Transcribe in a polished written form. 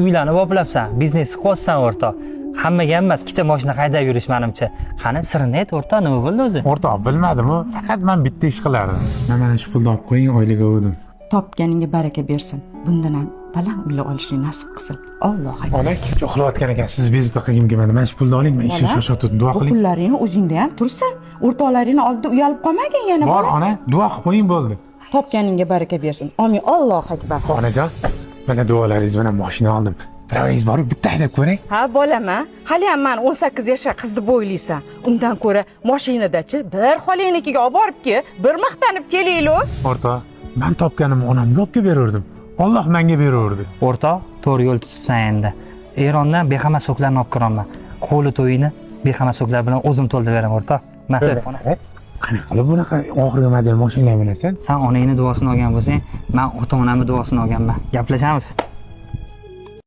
Uylanib oplabsan, biznes qilsan o'rtoq. Hammaga emas, ikkita mashina haydab yurish menimcha. Qani sirini ayt o'rtoq, nima bo'ldi o'zi? O'rtoq, bilmadim-ku. Faqat men bitta ish qilardim. Mana shu pulni olib qo'ying, oylik o'dim. Topganingga baraka bersin. Bundan ham baland uylar olishni nasib qilsin. Alloh akbar. Ona, uxlayotgan ekan, siz bezovta qilgim kelmadi. Men shu pulni oling, men ishni shoshotib duo Bu qiling. pullaringni o'zingda ham tursin. O'rtoqlaringni oldida uyalib qolmagin yana. Bor ona, duo qilib qo'ying bo'ldi. Topganingga baraka bersin. Amin. Alloh akbar. Onajon, mana duolaringiz bilan mashina oldim. Birovingiz borib bitta haydab ko'ring. Ha, bolama. Hali ham men 18 yoshga qizni bo'ylaysan. Undan ko'ra mashinadachi bir xolingnikiga olib boribki, bir maqtanib kelaylik. O'rtoq, men topganimni onamga olib berardim. Alloh menga beraverdi. O'rtoq, to'g'ri yo'l tutibsan endi. Erondan bexama so'klarni olib kiraman. Qo'li to'yini bexama so'klar bilan o'zim to'ldirib beraman o'rtoq. Qanaqa qilib bunaqa oxirgi model mashinalar bilasan? Sen onangni duosini olgan bo'lsang, men ota-onamni duosini olganman. Gaplashamiz.